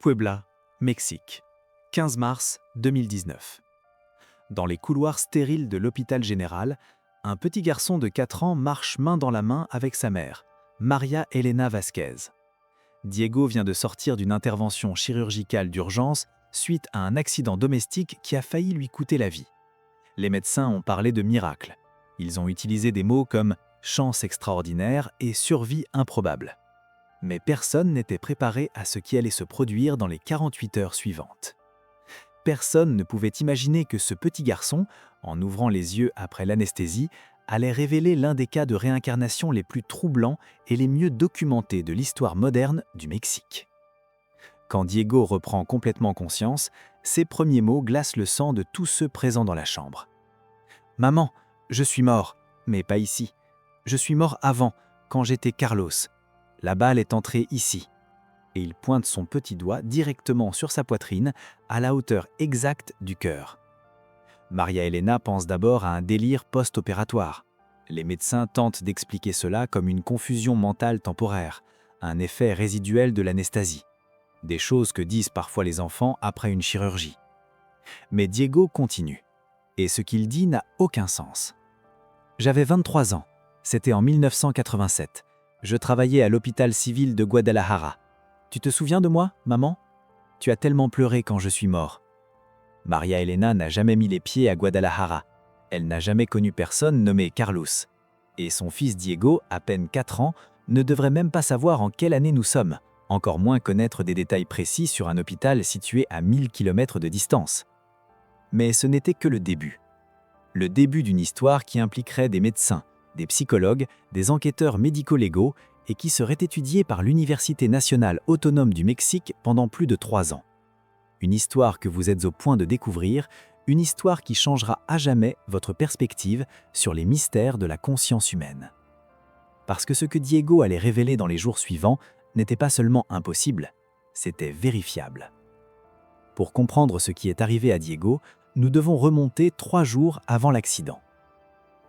Puebla, Mexique, 15 mars 2019. Dans les couloirs stériles de l'hôpital général, un petit garçon de 4 ans marche main dans la main avec sa mère, Maria Elena Vázquez. Diego vient de sortir d'une intervention chirurgicale d'urgence suite à un accident domestique qui a failli lui coûter la vie. Les médecins ont parlé de miracle. Ils ont utilisé des mots comme « chance extraordinaire » et « survie improbable ». Mais personne n'était préparé à ce qui allait se produire dans les 48 heures suivantes. Personne ne pouvait imaginer que ce petit garçon, en ouvrant les yeux après l'anesthésie, allait révéler l'un des cas de réincarnation les plus troublants et les mieux documentés de l'histoire moderne du Mexique. Quand Diego reprend complètement conscience, ses premiers mots glacent le sang de tous ceux présents dans la chambre. « Maman, je suis mort, mais pas ici. Je suis mort avant, quand j'étais Carlos. La balle est entrée ici. » Et il pointe son petit doigt directement sur sa poitrine, à la hauteur exacte du cœur. Maria Elena pense d'abord à un délire post-opératoire. Les médecins tentent d'expliquer cela comme une confusion mentale temporaire, un effet résiduel de l'anesthésie. Des choses que disent parfois les enfants après une chirurgie. Mais Diego continue. Et ce qu'il dit n'a aucun sens. « J'avais 23 ans. C'était en 1987. Je travaillais à l'hôpital civil de Guadalajara. Tu te souviens de moi, maman? Tu as tellement pleuré quand je suis mort. » Maria Elena n'a jamais mis les pieds à Guadalajara. Elle n'a jamais connu personne nommé Carlos. Et son fils Diego, à peine 4 ans, ne devrait même pas savoir en quelle année nous sommes, encore moins connaître des détails précis sur un hôpital situé à 1000 km de distance. Mais ce n'était que le début. Le début d'une histoire qui impliquerait des médecins, des psychologues, des enquêteurs médico-légaux et qui serait étudiée par l'Université nationale autonome du Mexique pendant plus de 3 ans. Une histoire que vous êtes au point de découvrir, une histoire qui changera à jamais votre perspective sur les mystères de la conscience humaine. Parce que ce que Diego allait révéler dans les jours suivants n'était pas seulement impossible, c'était vérifiable. Pour comprendre ce qui est arrivé à Diego, nous devons remonter 3 jours avant l'accident.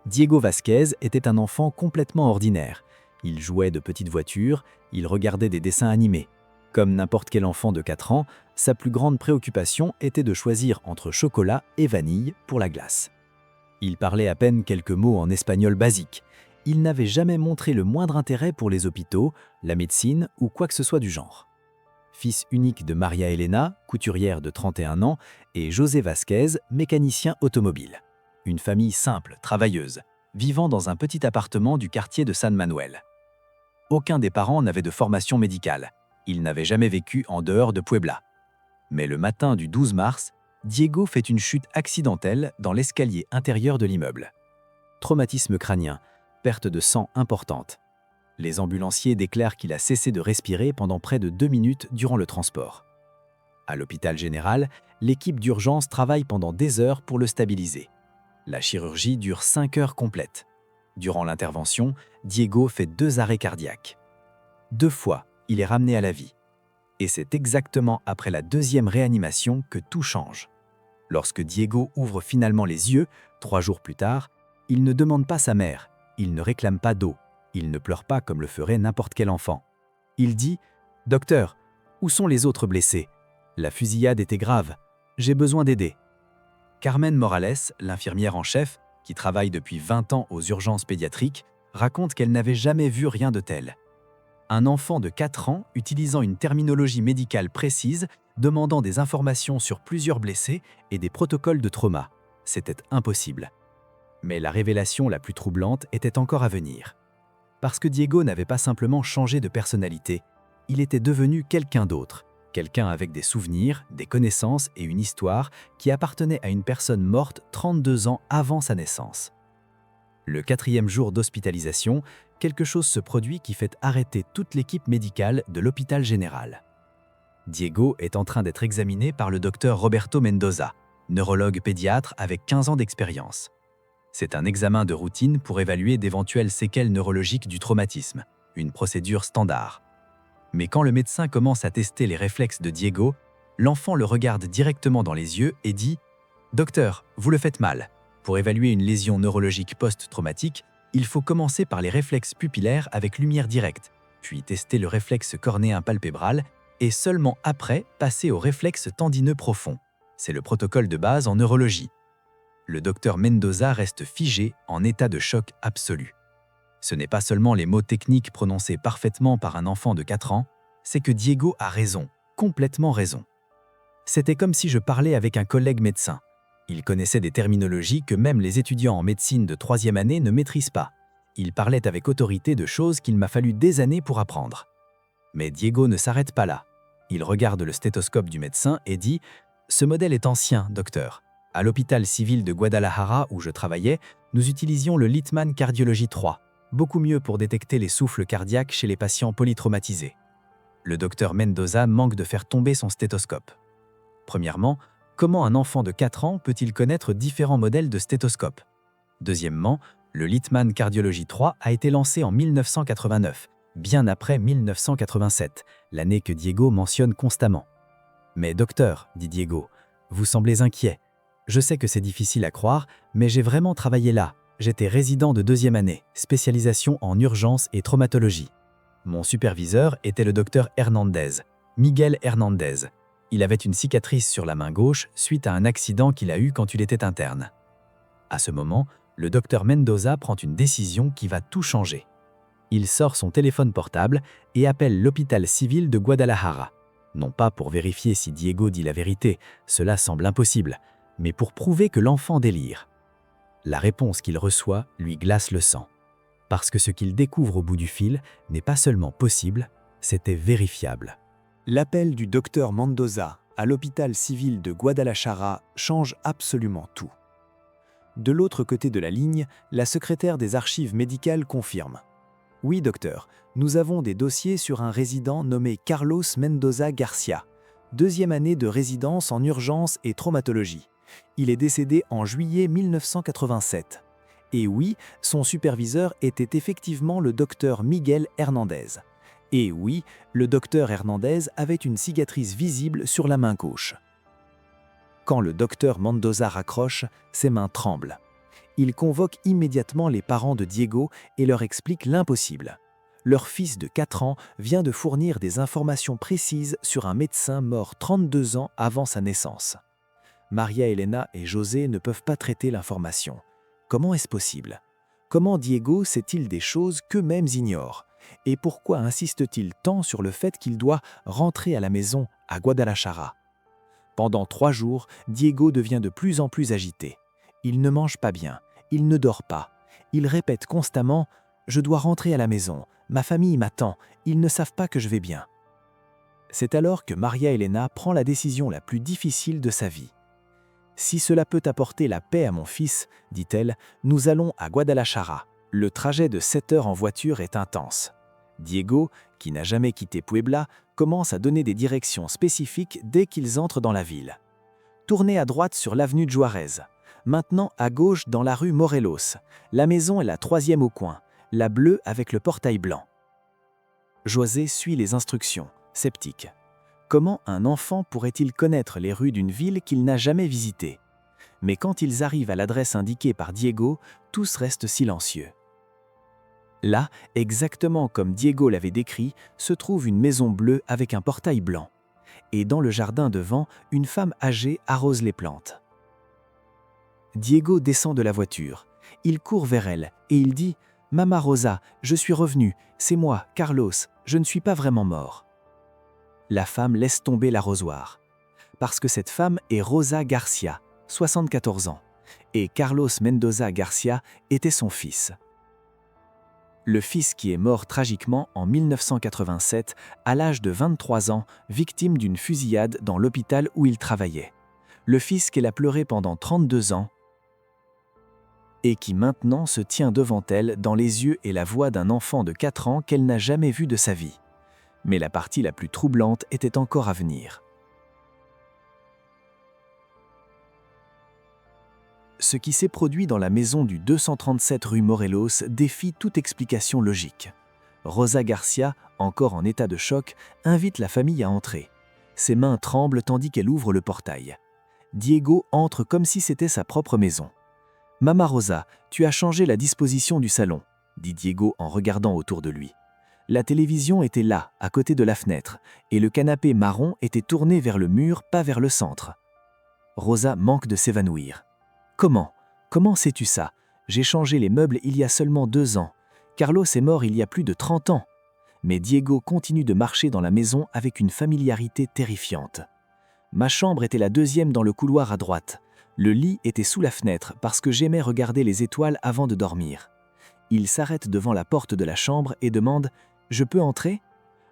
Diego Vázquez était un enfant complètement ordinaire. Il jouait de petites voitures, il regardait des dessins animés. Comme n'importe quel enfant de 4 ans, sa plus grande préoccupation était de choisir entre chocolat et vanille pour la glace. Il parlait à peine quelques mots en espagnol basique. Il n'avait jamais montré le moindre intérêt pour les hôpitaux, la médecine ou quoi que ce soit du genre. Fils unique de Maria Elena, couturière de 31 ans, et José Vázquez, mécanicien automobile. Une famille simple, travailleuse, vivant dans un petit appartement du quartier de San Manuel. Aucun des parents n'avait de formation médicale. Ils n'avaient jamais vécu en dehors de Puebla. Mais le matin du 12 mars, Diego fait une chute accidentelle dans l'escalier intérieur de l'immeuble. Traumatisme crânien, perte de sang importante. Les ambulanciers déclarent qu'il a cessé de respirer pendant près de 2 minutes durant le transport. À l'hôpital général, l'équipe d'urgence travaille pendant des heures pour le stabiliser. La chirurgie dure 5 heures complètes. Durant l'intervention, Diego fait 2 arrêts cardiaques. 2 fois, il est ramené à la vie. Et c'est exactement après la 2e réanimation que tout change. Lorsque Diego ouvre finalement les yeux, 3 jours plus tard, il ne demande pas sa mère, il ne réclame pas d'eau, il ne pleure pas comme le ferait n'importe quel enfant. Il dit « Docteur, où sont les autres blessés? La fusillade était grave, j'ai besoin d'aider. » Carmen Morales, l'infirmière en chef, qui travaille depuis 20 ans aux urgences pédiatriques, raconte qu'elle n'avait jamais vu rien de tel. Un enfant de 4 ans utilisant une terminologie médicale précise, demandant des informations sur plusieurs blessés et des protocoles de trauma. C'était impossible. Mais la révélation la plus troublante était encore à venir. Parce que Diego n'avait pas simplement changé de personnalité, il était devenu quelqu'un d'autre. Quelqu'un avec des souvenirs, des connaissances et une histoire qui appartenait à une personne morte 32 ans avant sa naissance. Le 4e jour d'hospitalisation, quelque chose se produit qui fait arrêter toute l'équipe médicale de l'hôpital général. Diego est en train d'être examiné par le docteur Roberto Mendoza, neurologue pédiatre avec 15 ans d'expérience. C'est un examen de routine pour évaluer d'éventuelles séquelles neurologiques du traumatisme, une procédure standard. Mais quand le médecin commence à tester les réflexes de Diego, l'enfant le regarde directement dans les yeux et dit « Docteur, vous le faites mal. Pour évaluer une lésion neurologique post-traumatique, il faut commencer par les réflexes pupillaires avec lumière directe, puis tester le réflexe cornéen palpébral et seulement après passer au réflexe tendineux profond. C'est le protocole de base en neurologie. Le docteur Mendoza reste figé en état de choc absolu. Ce n'est pas seulement les mots techniques prononcés parfaitement par un enfant de 4 ans, c'est que Diego a raison, complètement raison. C'était comme si je parlais avec un collègue médecin. Il connaissait des terminologies que même les étudiants en médecine de 3e année ne maîtrisent pas. Il parlait avec autorité de choses qu'il m'a fallu des années pour apprendre. Mais Diego ne s'arrête pas là. Il regarde le stéthoscope du médecin et dit « Ce modèle est ancien, docteur. À l'hôpital civil de Guadalajara où je travaillais, nous utilisions le Littmann Cardiologie 3, beaucoup mieux pour détecter les souffles cardiaques chez les patients polytraumatisés. » Le docteur Mendoza manque de faire tomber son stéthoscope. Premièrement, comment un enfant de 4 ans peut-il connaître différents modèles de stéthoscope? Deuxièmement, le Littmann Cardiologie 3 a été lancé en 1989, bien après 1987, l'année que Diego mentionne constamment. « Mais docteur, dit Diego, vous semblez inquiet. Je sais que c'est difficile à croire, mais j'ai vraiment travaillé là. J'étais résident de 2e année, spécialisation en urgence et traumatologie. Mon superviseur était le docteur Hernandez, Miguel Hernandez. Il avait une cicatrice sur la main gauche suite à un accident qu'il a eu quand il était interne. » À ce moment, le docteur Mendoza prend une décision qui va tout changer. Il sort son téléphone portable et appelle l'hôpital civil de Guadalajara. Non pas pour vérifier si Diego dit la vérité, cela semble impossible, mais pour prouver que l'enfant délire. La réponse qu'il reçoit lui glace le sang. Parce que ce qu'il découvre au bout du fil n'est pas seulement possible, c'était vérifiable. L'appel du docteur Mendoza à l'hôpital civil de Guadalajara change absolument tout. De l'autre côté de la ligne, la secrétaire des archives médicales confirme. « Oui, docteur, nous avons des dossiers sur un résident nommé Carlos Mendoza Garcia, 2e année de résidence en urgence et traumatologie. Il est décédé en juillet 1987. Et oui, son superviseur était effectivement le docteur Miguel Hernandez. Et oui, le docteur Hernandez avait une cicatrice visible sur la main gauche. » Quand le docteur Mendoza raccroche, ses mains tremblent. Il convoque immédiatement les parents de Diego et leur explique l'impossible. Leur fils de 4 ans vient de fournir des informations précises sur un médecin mort 32 ans avant sa naissance. Maria Elena et José ne peuvent pas traiter l'information. Comment est-ce possible? Comment Diego sait-il des choses qu'eux-mêmes ignorent? Et pourquoi insiste-t-il tant sur le fait qu'il doit rentrer à la maison à Guadalajara? Pendant 3 jours, Diego devient de plus en plus agité. Il ne mange pas bien, il ne dort pas. Il répète constamment « Je dois rentrer à la maison, ma famille m'attend, ils ne savent pas que je vais bien. » C'est alors que Maria Elena prend la décision la plus difficile de sa vie. « Si cela peut apporter la paix à mon fils, dit-elle, nous allons à Guadalajara. Le trajet de 7 heures en voiture est intense. » Diego, qui n'a jamais quitté Puebla, commence à donner des directions spécifiques dès qu'ils entrent dans la ville. Tournez à droite sur l'avenue de Juarez. Maintenant à gauche dans la rue Morelos. La maison est la 3e au coin, la bleue avec le portail blanc. José suit les instructions, sceptique. Comment un enfant pourrait-il connaître les rues d'une ville qu'il n'a jamais visitée? Mais quand ils arrivent à l'adresse indiquée par Diego, tous restent silencieux. Là, exactement comme Diego l'avait décrit, se trouve une maison bleue avec un portail blanc. Et dans le jardin devant, une femme âgée arrose les plantes. Diego descend de la voiture. Il court vers elle et il dit « Mama Rosa, je suis revenu, c'est moi, Carlos, je ne suis pas vraiment mort. » La femme laisse tomber l'arrosoir. Parce que cette femme est Rosa Garcia, 74 ans, et Carlos Mendoza Garcia était son fils. Le fils qui est mort tragiquement en 1987 à l'âge de 23 ans, victime d'une fusillade dans l'hôpital où il travaillait. Le fils qu'elle a pleuré pendant 32 ans et qui maintenant se tient devant elle dans les yeux et la voix d'un enfant de 4 ans qu'elle n'a jamais vu de sa vie. Mais la partie la plus troublante était encore à venir. Ce qui s'est produit dans la maison du 237 rue Morelos défie toute explication logique. Rosa Garcia, encore en état de choc, invite la famille à entrer. Ses mains tremblent tandis qu'elle ouvre le portail. Diego entre comme si c'était sa propre maison. « Mama Rosa, tu as changé la disposition du salon », dit Diego en regardant autour de lui. La télévision était là, à côté de la fenêtre, et le canapé marron était tourné vers le mur, pas vers le centre. Rosa manque de s'évanouir. Comment? Comment sais-tu ça? J'ai changé les meubles il y a seulement 2 ans. Carlos est mort il y a plus de 30 ans. Mais Diego continue de marcher dans la maison avec une familiarité terrifiante. Ma chambre était la 2e dans le couloir à droite. Le lit était sous la fenêtre parce que j'aimais regarder les étoiles avant de dormir. Il s'arrête devant la porte de la chambre et demande « Je peux entrer ?»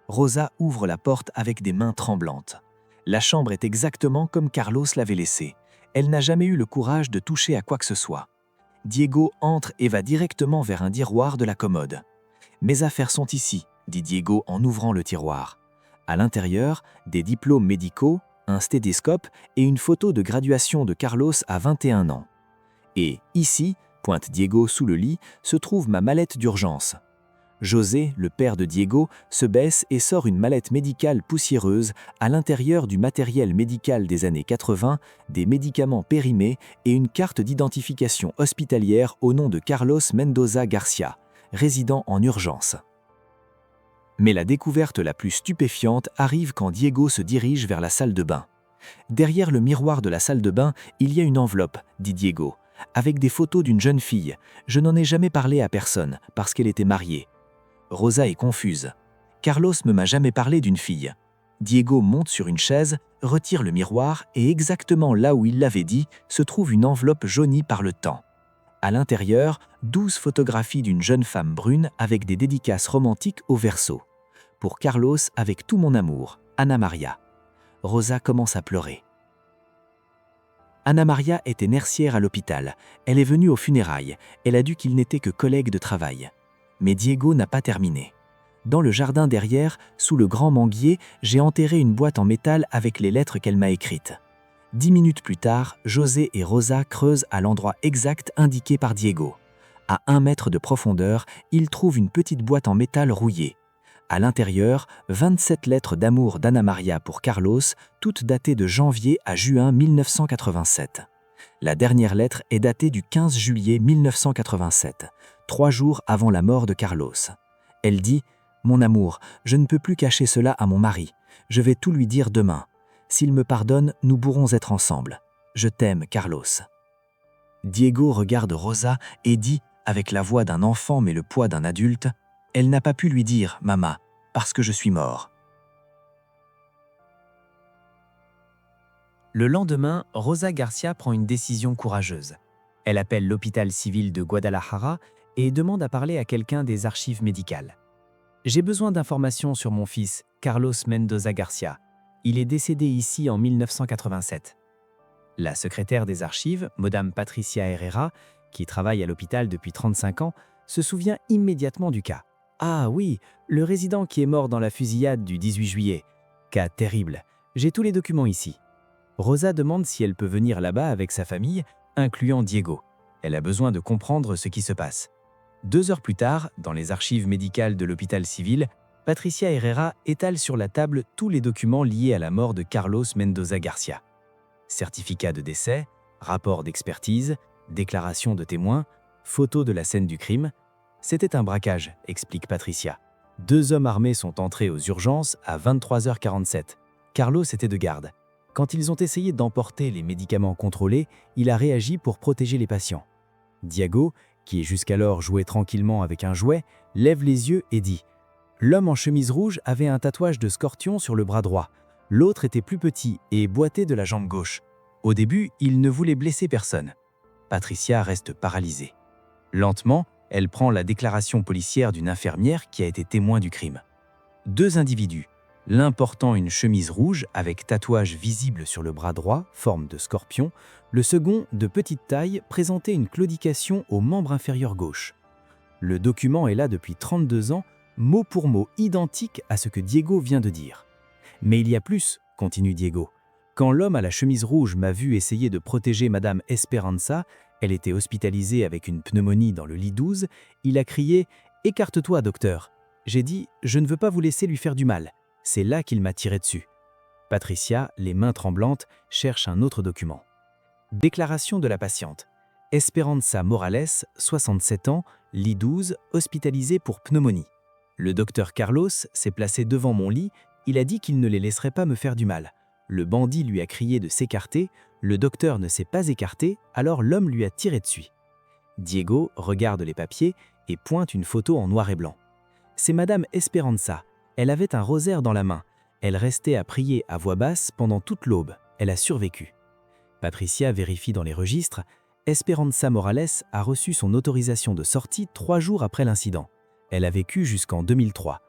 Rosa ouvre la porte avec des mains tremblantes. La chambre est exactement comme Carlos l'avait laissée. Elle n'a jamais eu le courage de toucher à quoi que ce soit. Diego entre et va directement vers un tiroir de la commode. « Mes affaires sont ici », dit Diego en ouvrant le tiroir. À l'intérieur, des diplômes médicaux, un stéthoscope et une photo de graduation de Carlos à 21 ans. Et ici, pointe Diego sous le lit, se trouve ma mallette d'urgence. José, le père de Diego, se baisse et sort une mallette médicale poussiéreuse à l'intérieur du matériel médical des années 80, des médicaments périmés et une carte d'identification hospitalière au nom de Carlos Mendoza Garcia, résident en urgence. Mais la découverte la plus stupéfiante arrive quand Diego se dirige vers la salle de bain. Derrière le miroir de la salle de bain, il y a une enveloppe, dit Diego, avec des photos d'une jeune fille. Je n'en ai jamais parlé à personne, parce qu'elle était mariée. Rosa est confuse. Carlos ne m'a jamais parlé d'une fille. Diego monte sur une chaise, retire le miroir et exactement là où il l'avait dit, se trouve une enveloppe jaunie par le temps. À l'intérieur, 12 photographies d'une jeune femme brune avec des dédicaces romantiques au verso. Pour Carlos avec tout mon amour, Ana Maria. Rosa commence à pleurer. Ana Maria était nercière à l'hôpital. Elle est venue aux funérailles. Elle a dit qu'il n'était que collègue de travail. Mais Diego n'a pas terminé. Dans le jardin derrière, sous le grand manguier, j'ai enterré une boîte en métal avec les lettres qu'elle m'a écrites. 10 minutes plus tard, José et Rosa creusent à l'endroit exact indiqué par Diego. À 1 mètre de profondeur, ils trouvent une petite boîte en métal rouillée. À l'intérieur, 27 lettres d'amour d'Ana Maria pour Carlos, toutes datées de janvier à juin 1987. La dernière lettre est datée du 15 juillet 1987, 3 jours avant la mort de Carlos. Elle dit « Mon amour, je ne peux plus cacher cela à mon mari. Je vais tout lui dire demain. S'il me pardonne, nous pourrons être ensemble. Je t'aime, Carlos. » Diego regarde Rosa et dit, avec la voix d'un enfant mais le poids d'un adulte, « Elle n'a pas pu lui dire, Mama, parce que je suis mort. » Le lendemain, Rosa Garcia prend une décision courageuse. Elle appelle l'hôpital civil de Guadalajara et demande à parler à quelqu'un des archives médicales. « J'ai besoin d'informations sur mon fils, Carlos Mendoza Garcia. Il est décédé ici en 1987. » La secrétaire des archives, Madame Patricia Herrera, qui travaille à l'hôpital depuis 35 ans, se souvient immédiatement du cas. « Ah oui, le résident qui est mort dans la fusillade du 18 juillet. Cas terrible. J'ai tous les documents ici. » Rosa demande si elle peut venir là-bas avec sa famille, incluant Diego. Elle a besoin de comprendre ce qui se passe. 2 heures plus tard, dans les archives médicales de l'hôpital civil, Patricia Herrera étale sur la table tous les documents liés à la mort de Carlos Mendoza Garcia. Certificat de décès, rapport d'expertise, déclaration de témoins, photos de la scène du crime. C'était un braquage, explique Patricia. 2 hommes armés sont entrés aux urgences à 23h47. Carlos était de garde. Quand ils ont essayé d'emporter les médicaments contrôlés, il a réagi pour protéger les patients. Diego, qui jusqu'alors jouait tranquillement avec un jouet, lève les yeux et dit « L'homme en chemise rouge avait un tatouage de scorpion sur le bras droit. L'autre était plus petit et boitait de la jambe gauche. Au début, il ne voulait blesser personne. » Patricia reste paralysée. Lentement, elle prend la déclaration policière d'une infirmière qui a été témoin du crime. 2 individus, l'un portant une chemise rouge avec tatouage visible sur le bras droit, forme de scorpion, le second, de petite taille, présentait une claudication au membre inférieur gauche. Le document est là depuis 32 ans, mot pour mot identique à ce que Diego vient de dire. Mais il y a plus, continue Diego. Quand l'homme à la chemise rouge m'a vu essayer de protéger Madame Esperanza, elle était hospitalisée avec une pneumonie dans le lit 12, il a crié « Écarte-toi, docteur !» J'ai dit « Je ne veux pas vous laisser lui faire du mal !» C'est là qu'il m'a tiré dessus. Patricia, les mains tremblantes, cherche un autre document. Déclaration de la patiente. Esperanza Morales, 67 ans, lit 12, hospitalisée pour pneumonie. Le docteur Carlos s'est placé devant mon lit, il a dit qu'il ne les laisserait pas me faire du mal. Le bandit lui a crié de s'écarter, le docteur ne s'est pas écarté, alors l'homme lui a tiré dessus. Diego regarde les papiers et pointe une photo en noir et blanc. C'est Madame Esperanza. Elle avait un rosaire dans la main. Elle restait à prier à voix basse pendant toute l'aube. Elle a survécu. Patricia vérifie dans les registres. Esperanza Morales a reçu son autorisation de sortie 3 jours après l'incident. Elle a vécu jusqu'en 2003.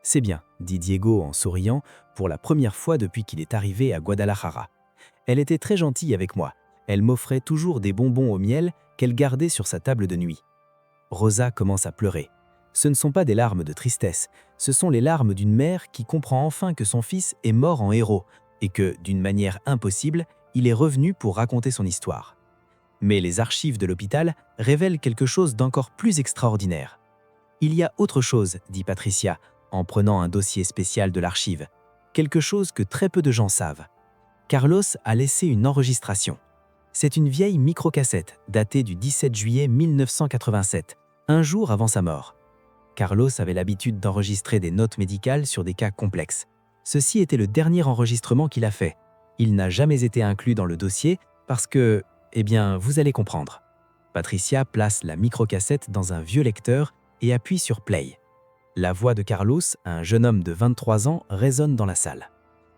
C'est bien, dit Diego en souriant, pour la première fois depuis qu'il est arrivé à Guadalajara. Elle était très gentille avec moi. Elle m'offrait toujours des bonbons au miel qu'elle gardait sur sa table de nuit. Rosa commence à pleurer. Ce ne sont pas des larmes de tristesse, ce sont les larmes d'une mère qui comprend enfin que son fils est mort en héros et que, d'une manière impossible, il est revenu pour raconter son histoire. Mais les archives de l'hôpital révèlent quelque chose d'encore plus extraordinaire. Il y a autre chose, dit Patricia, en prenant un dossier spécial de l'archive. Quelque chose que très peu de gens savent. Carlos a laissé une enregistration. C'est une vieille microcassette datée du 17 juillet 1987, un jour avant sa mort. Carlos avait l'habitude d'enregistrer des notes médicales sur des cas complexes. Ceci était le dernier enregistrement qu'il a fait. Il n'a jamais été inclus dans le dossier parce que, eh bien, vous allez comprendre. Patricia place la microcassette dans un vieux lecteur et appuie sur Play. La voix de Carlos, un jeune homme de 23 ans, résonne dans la salle.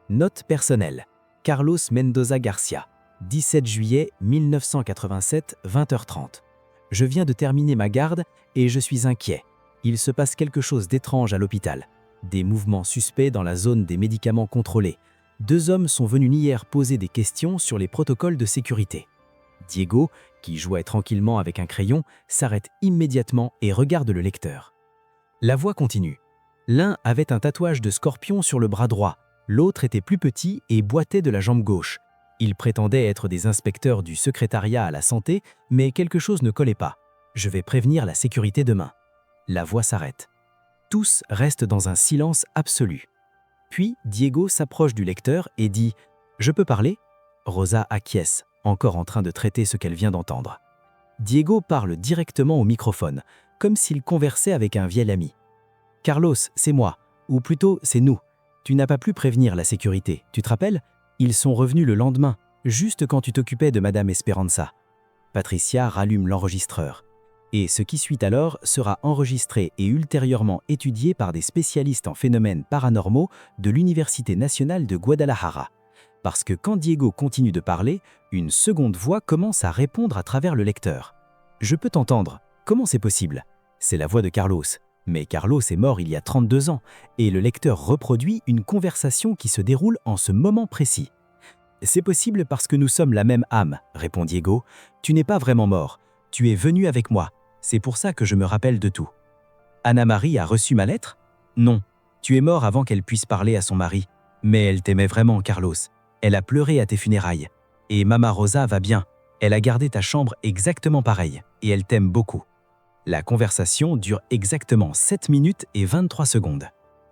Note personnelle. Carlos Mendoza Garcia, 17 juillet 1987, 20h30. Je viens de terminer ma garde et je suis inquiet. Il se passe quelque chose d'étrange à l'hôpital. Des mouvements suspects dans la zone des médicaments contrôlés. 2 hommes sont venus hier poser des questions sur les protocoles de sécurité. Diego, qui jouait tranquillement avec un crayon, s'arrête immédiatement et regarde le lecteur. La voix continue. L'un avait un tatouage de scorpion sur le bras droit, l'autre était plus petit et boitait de la jambe gauche. Ils prétendaient être des inspecteurs du secrétariat à la santé, mais quelque chose ne collait pas. Je vais prévenir la sécurité demain. La voix s'arrête. Tous restent dans un silence absolu. Puis Diego s'approche du lecteur et dit « Je peux parler ?» Rosa acquiesce, encore en train de traiter ce qu'elle vient d'entendre. Diego parle directement au microphone, comme s'il conversait avec un vieil ami. « Carlos, c'est moi, ou plutôt c'est nous. Tu n'as pas pu prévenir la sécurité, tu te rappelles? Ils sont revenus le lendemain, juste quand tu t'occupais de Madame Esperanza. » Patricia rallume l'enregistreur. Et ce qui suit alors sera enregistré et ultérieurement étudié par des spécialistes en phénomènes paranormaux de l'Université nationale de Guadalajara. Parce que quand Diego continue de parler, une seconde voix commence à répondre à travers le lecteur. « Je peux t'entendre. Comment c'est possible ?» C'est la voix de Carlos. Mais Carlos est mort il y a 32 ans et le lecteur reproduit une conversation qui se déroule en ce moment précis. « C'est possible parce que nous sommes la même âme, répond Diego. Tu n'es pas vraiment mort. Tu es venu avec moi. C'est pour ça que je me rappelle de tout. Anna-Marie a reçu ma lettre? Non. Tu es mort avant qu'elle puisse parler à son mari. Mais elle t'aimait vraiment, Carlos. Elle a pleuré à tes funérailles. Et Mama Rosa va bien. Elle a gardé ta chambre exactement pareille. Et elle t'aime beaucoup. La conversation dure exactement 7 minutes et 23 secondes.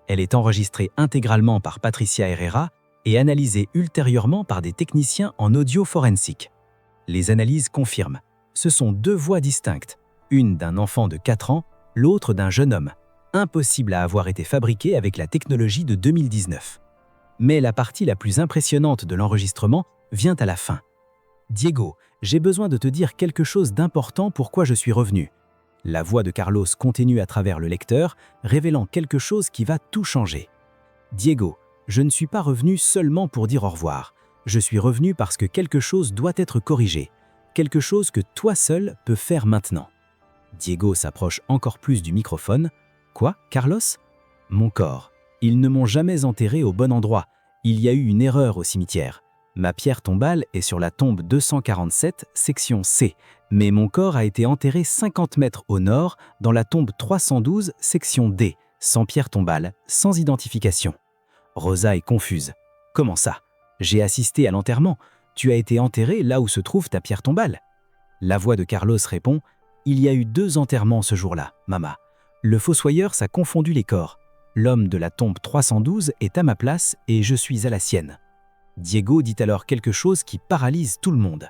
Elle est enregistrée intégralement par Patricia Herrera et analysée ultérieurement par des techniciens en audio forensique. Les analyses confirment. Ce sont 2 voix distinctes. Une d'un enfant de 4 ans, l'autre d'un jeune homme. Impossible à avoir été fabriquée avec la technologie de 2019. Mais la partie la plus impressionnante de l'enregistrement vient à la fin. « Diego, j'ai besoin de te dire quelque chose d'important pourquoi je suis revenu. » La voix de Carlos continue à travers le lecteur, révélant quelque chose qui va tout changer. « Diego, je ne suis pas revenu seulement pour dire au revoir. Je suis revenu parce que quelque chose doit être corrigé. Quelque chose que toi seul peux faire maintenant. » Diego s'approche encore plus du microphone. « Quoi, Carlos ?»« Mon corps. Ils ne m'ont jamais enterré au bon endroit. Il y a eu une erreur au cimetière. Ma pierre tombale est sur la tombe 247, section C, mais mon corps a été enterré 50 mètres au nord, dans la tombe 312, section D, sans pierre tombale, sans identification. » Rosa est confuse. « Comment ça? J'ai assisté à l'enterrement. Tu as été enterré là où se trouve ta pierre tombale. » La voix de Carlos répond « Il y a eu 2 enterrements ce jour-là, Mama. Le fossoyeur s'a confondu les corps. L'homme de la tombe 312 est à ma place et je suis à la sienne. » Diego dit alors quelque chose qui paralyse tout le monde.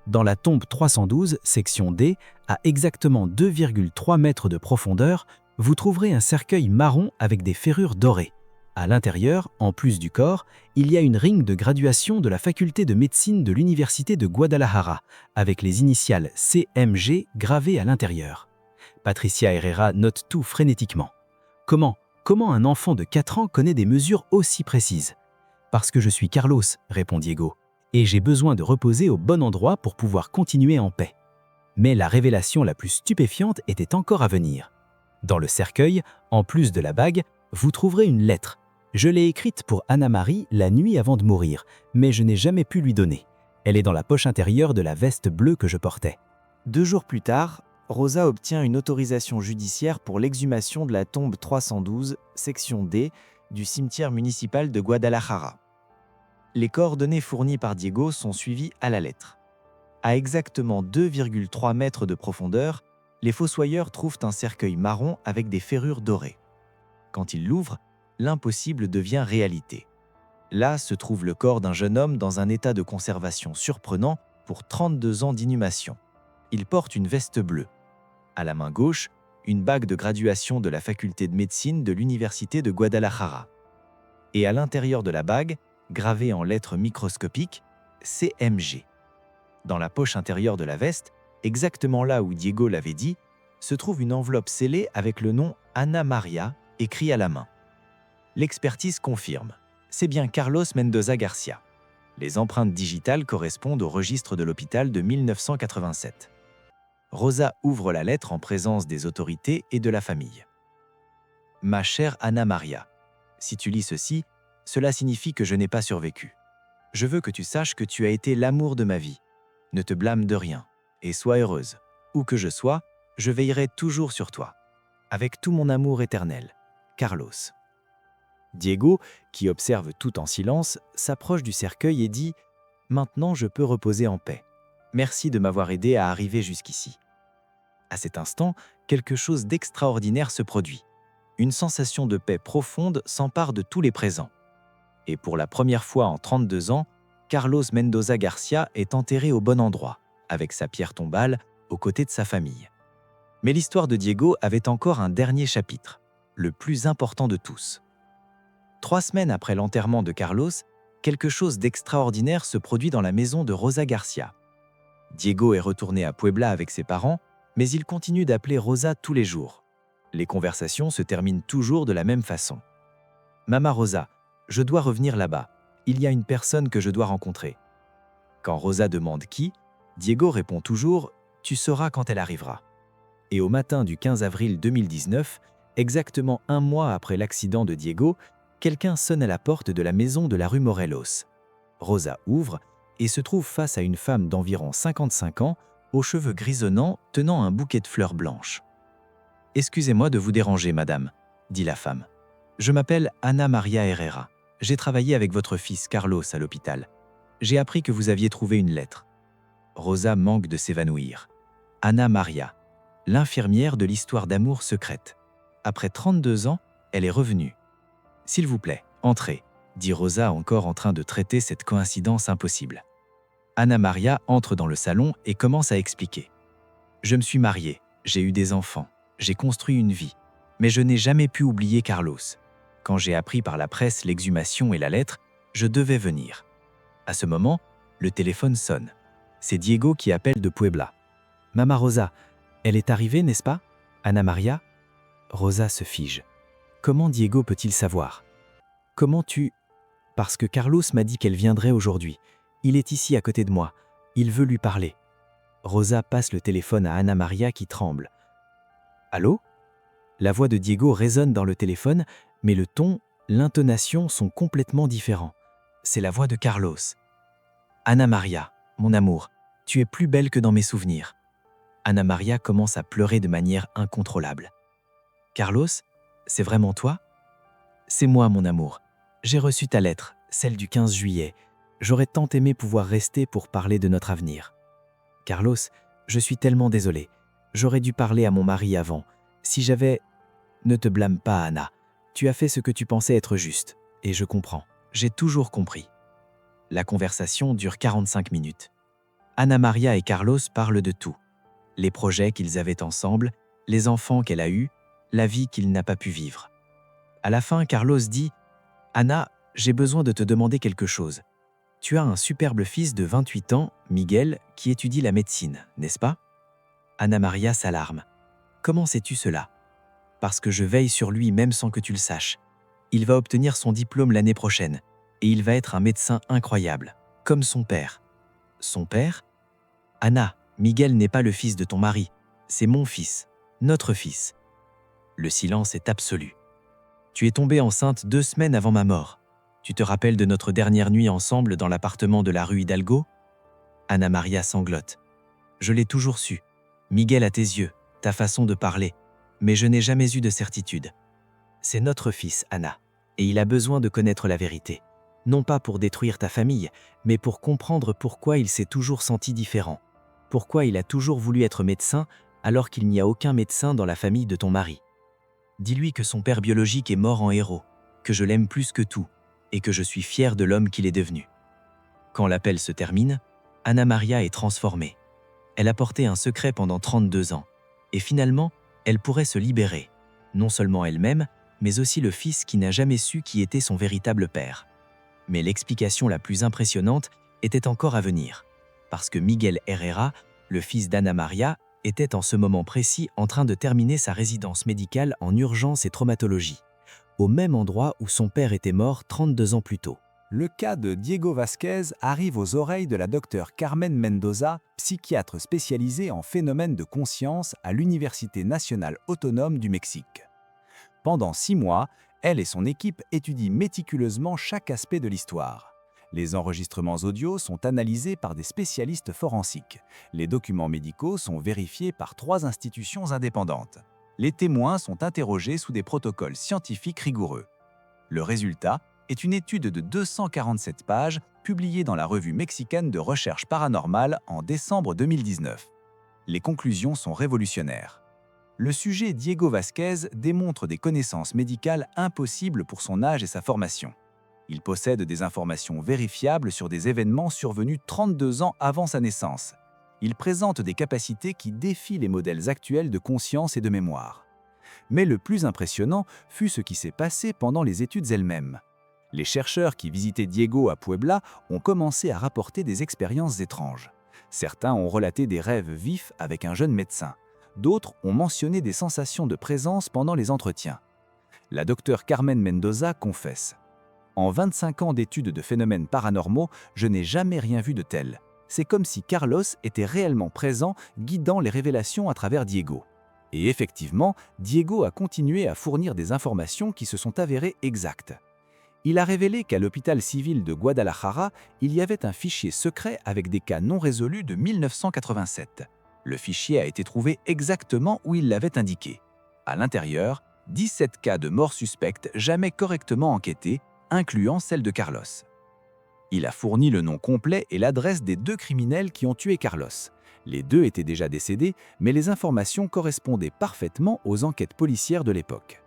Dans la tombe 312, section D, à exactement 2,3 mètres de profondeur, Vous trouverez un cercueil marron avec des ferrures dorées. À l'intérieur, en plus du corps, il y a une ring de graduation de la faculté de médecine de l'Université de Guadalajara, avec les initiales CMG gravées à l'intérieur. Patricia Herrera note tout frénétiquement. Comment un enfant de 4 ans connaît des mesures aussi précises? Parce que je suis Carlos, répond Diego, et j'ai besoin de reposer au bon endroit pour pouvoir continuer en paix. Mais la révélation la plus stupéfiante était encore à venir. Dans le cercueil, en plus de la bague, vous trouverez une lettre. Je l'ai écrite pour Anna-Marie la nuit avant de mourir, mais je n'ai jamais pu lui donner. Elle est dans la poche intérieure de la veste bleue que je portais. 2 jours plus tard, Rosa obtient une autorisation judiciaire pour l'exhumation de la tombe 312, section D, du cimetière municipal de Guadalajara. Les coordonnées fournies par Diego sont suivies à la lettre. À exactement 2,3 mètres de profondeur, les fossoyeurs trouvent un cercueil marron avec des ferrures dorées. Quand ils l'ouvrent, l'impossible devient réalité. Là se trouve le corps d'un jeune homme dans un état de conservation surprenant pour 32 ans d'inhumation. Il porte une veste bleue. À la main gauche, une bague de graduation de la faculté de médecine de l'Université de Guadalajara. Et à l'intérieur de la bague, gravé en lettres microscopiques, CMG. Dans la poche intérieure de la veste, exactement là où Diego l'avait dit, se trouve une enveloppe scellée avec le nom Ana Maria, écrit à la main. L'expertise confirme. C'est bien Carlos Mendoza Garcia. Les empreintes digitales correspondent au registre de l'hôpital de 1987. Rosa ouvre la lettre en présence des autorités et de la famille. Ma chère Ana Maria, si tu lis ceci, cela signifie que je n'ai pas survécu. Je veux que tu saches que tu as été l'amour de ma vie. Ne te blâme de rien et sois heureuse. Où que je sois, je veillerai toujours sur toi. Avec tout mon amour éternel, Carlos. Diego, qui observe tout en silence, s'approche du cercueil et dit « Maintenant je peux reposer en paix. Merci de m'avoir aidé à arriver jusqu'ici. » À cet instant, quelque chose d'extraordinaire se produit. Une sensation de paix profonde s'empare de tous les présents. Et pour la première fois en 32 ans, Carlos Mendoza Garcia est enterré au bon endroit, avec sa pierre tombale, aux côtés de sa famille. Mais l'histoire de Diego avait encore un dernier chapitre, le plus important de tous. 3 semaines après l'enterrement de Carlos, quelque chose d'extraordinaire se produit dans la maison de Rosa Garcia. Diego est retourné à Puebla avec ses parents, mais il continue d'appeler Rosa tous les jours. Les conversations se terminent toujours de la même façon. « Mama Rosa, je dois revenir là-bas. Il y a une personne que je dois rencontrer. » Quand Rosa demande qui, Diego répond toujours « Tu sauras quand elle arrivera. » Et au matin du 15 avril 2019, exactement 1 mois après l'accident de Diego, quelqu'un sonne à la porte de la maison de la rue Morelos. Rosa ouvre et se trouve face à une femme d'environ 55 ans, aux cheveux grisonnants, tenant un bouquet de fleurs blanches. « Excusez-moi de vous déranger, madame, » dit la femme. « Je m'appelle Ana Maria Herrera. J'ai travaillé avec votre fils Carlos à l'hôpital. J'ai appris que vous aviez trouvé une lettre. » Rosa manque de s'évanouir. Ana Maria, l'infirmière de l'histoire d'amour secrète. Après 32 ans, elle est revenue. « S'il vous plaît, entrez, » dit Rosa encore en train de traiter cette coïncidence impossible. Ana Maria entre dans le salon et commence à expliquer. « Je me suis mariée, j'ai eu des enfants, j'ai construit une vie, mais je n'ai jamais pu oublier Carlos. Quand j'ai appris par la presse l'exhumation et la lettre, je devais venir. » À ce moment, le téléphone sonne. C'est Diego qui appelle de Puebla. « Mama Rosa, elle est arrivée, n'est-ce pas? Ana Maria ?» Rosa se fige. Comment Diego peut-il savoir? Comment tu... Parce que Carlos m'a dit qu'elle viendrait aujourd'hui. Il est ici à côté de moi. Il veut lui parler. Rosa passe le téléphone à Ana Maria qui tremble. Allô? La voix de Diego résonne dans le téléphone, mais le ton, l'intonation sont complètement différents. C'est la voix de Carlos. Ana Maria, mon amour, tu es plus belle que dans mes souvenirs. Ana Maria commence à pleurer de manière incontrôlable. Carlos, c'est vraiment toi? C'est moi, mon amour. J'ai reçu ta lettre, celle du 15 juillet. J'aurais tant aimé pouvoir rester pour parler de notre avenir. Carlos, je suis tellement désolé. J'aurais dû parler à mon mari avant. Si j'avais... Ne te blâme pas, Anna. Tu as fait ce que tu pensais être juste. Et je comprends. J'ai toujours compris. La conversation dure 45 minutes. Ana Maria et Carlos parlent de tout. Les projets qu'ils avaient ensemble, les enfants qu'elle a eus, la vie qu'il n'a pas pu vivre. À la fin, Carlos dit « Ana, j'ai besoin de te demander quelque chose. Tu as un superbe fils de 28 ans, Miguel, qui étudie la médecine, n'est-ce pas ?» Ana Maria s'alarme. « Comment sais-tu cela ?»« Parce que je veille sur lui même sans que tu le saches. Il va obtenir son diplôme l'année prochaine et il va être un médecin incroyable, comme son père. » « Son père ?»« Ana, Miguel n'est pas le fils de ton mari, c'est mon fils, notre fils. » Le silence est absolu. « Tu es tombée enceinte 2 semaines avant ma mort. Tu te rappelles de notre dernière nuit ensemble dans l'appartement de la rue Hidalgo ?» Ana Maria sanglote. « Je l'ai toujours su. Miguel a tes yeux, ta façon de parler, mais je n'ai jamais eu de certitude. C'est notre fils, Ana, et il a besoin de connaître la vérité. Non pas pour détruire ta famille, mais pour comprendre pourquoi il s'est toujours senti différent. Pourquoi il a toujours voulu être médecin alors qu'il n'y a aucun médecin dans la famille de ton mari. Dis-lui que son père biologique est mort en héros, que je l'aime plus que tout, et que je suis fier de l'homme qu'il est devenu. » Quand l'appel se termine, Ana Maria est transformée. Elle a porté un secret pendant 32 ans, et finalement, elle pourrait se libérer, non seulement elle-même, mais aussi le fils qui n'a jamais su qui était son véritable père. Mais l'explication la plus impressionnante était encore à venir, parce que Miguel Herrera, le fils d'Ana Maria, était en ce moment précis en train de terminer sa résidence médicale en urgence et traumatologie, au même endroit où son père était mort 32 ans plus tôt. Le cas de Diego Vasquez arrive aux oreilles de la docteure Carmen Mendoza, psychiatre spécialisée en phénomènes de conscience à l'Université nationale autonome du Mexique. Pendant 6 mois, elle et son équipe étudient méticuleusement chaque aspect de l'histoire. Les enregistrements audio sont analysés par des spécialistes forensiques. Les documents médicaux sont vérifiés par 3 institutions indépendantes. Les témoins sont interrogés sous des protocoles scientifiques rigoureux. Le résultat est une étude de 247 pages publiée dans la revue mexicaine de recherche paranormale en décembre 2019. Les conclusions sont révolutionnaires. Le sujet Diego Vasquez démontre des connaissances médicales impossibles pour son âge et sa formation. Il possède des informations vérifiables sur des événements survenus 32 ans avant sa naissance. Il présente des capacités qui défient les modèles actuels de conscience et de mémoire. Mais le plus impressionnant fut ce qui s'est passé pendant les études elles-mêmes. Les chercheurs qui visitaient Diego à Puebla ont commencé à rapporter des expériences étranges. Certains ont relaté des rêves vifs avec un jeune médecin. D'autres ont mentionné des sensations de présence pendant les entretiens. La docteure Carmen Mendoza confesse « En 25 ans d'études de phénomènes paranormaux, je n'ai jamais rien vu de tel. C'est comme si Carlos était réellement présent, guidant les révélations à travers Diego. » Et effectivement, Diego a continué à fournir des informations qui se sont avérées exactes. Il a révélé qu'à l'hôpital civil de Guadalajara, il y avait un fichier secret avec des cas non résolus de 1987. Le fichier a été trouvé exactement où il l'avait indiqué. À l'intérieur, 17 cas de morts suspectes jamais correctement enquêtés, incluant celle de Carlos. Il a fourni le nom complet et l'adresse des 2 criminels qui ont tué Carlos. Les 2 étaient déjà décédés, mais les informations correspondaient parfaitement aux enquêtes policières de l'époque.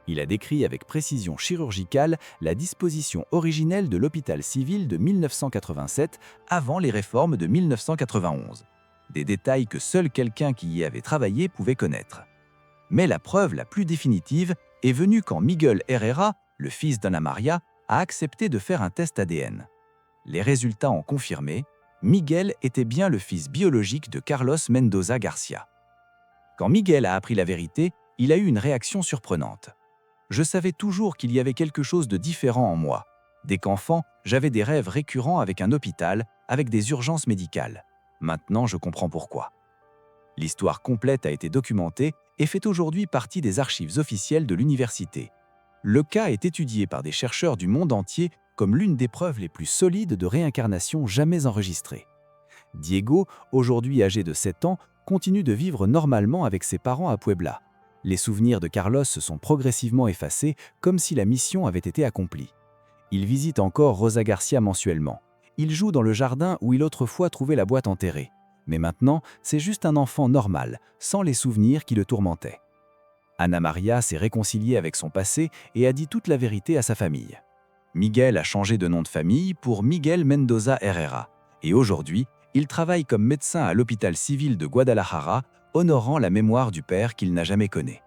Il a décrit avec précision chirurgicale la disposition originelle de l'hôpital civil de 1987 avant les réformes de 1991. Des détails que seul quelqu'un qui y avait travaillé pouvait connaître. Mais la preuve la plus définitive est venue quand Miguel Herrera, le fils d'Ana Maria, a accepté de faire un test ADN. Les résultats ont confirmé, Miguel était bien le fils biologique de Carlos Mendoza Garcia. Quand Miguel a appris la vérité, il a eu une réaction surprenante. « Je savais toujours qu'il y avait quelque chose de différent en moi. Dès qu'enfant, j'avais des rêves récurrents avec un hôpital, avec des urgences médicales. Maintenant, je comprends pourquoi. » L'histoire complète a été documentée et fait aujourd'hui partie des archives officielles de l'université. Le cas est étudié par des chercheurs du monde entier comme l'une des preuves les plus solides de réincarnation jamais enregistrées. Diego, aujourd'hui âgé de 7 ans, continue de vivre normalement avec ses parents à Puebla. Les souvenirs de Carlos se sont progressivement effacés, comme si la mission avait été accomplie. Il visite encore Rosa Garcia mensuellement. Il joue dans le jardin où il autrefois trouvait la boîte enterrée. Mais maintenant, c'est juste un enfant normal, sans les souvenirs qui le tourmentaient. Ana Maria s'est réconciliée avec son passé et a dit toute la vérité à sa famille. Miguel a changé de nom de famille pour Miguel Mendoza Herrera. Et aujourd'hui, il travaille comme médecin à l'hôpital civil de Guadalajara, honorant la mémoire du père qu'il n'a jamais connu.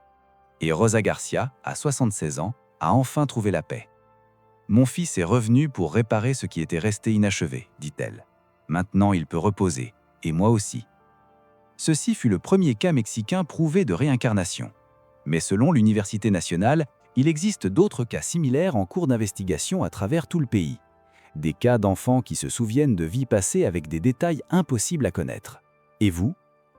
Et Rosa Garcia, à 76 ans, a enfin trouvé la paix. « Mon fils est revenu pour réparer ce qui était resté inachevé », dit-elle. « Maintenant, il peut reposer, et moi aussi. » Ceci fut le premier cas mexicain prouvé de réincarnation. Mais selon l'Université nationale, il existe d'autres cas similaires en cours d'investigation à travers tout le pays. Des cas d'enfants qui se souviennent de vies passées avec des détails impossibles à connaître. Et vous?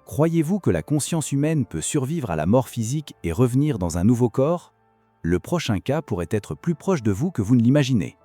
Croyez-vous que la conscience humaine peut survivre à la mort physique et revenir dans un nouveau corps? Le prochain cas pourrait être plus proche de vous que vous ne l'imaginez.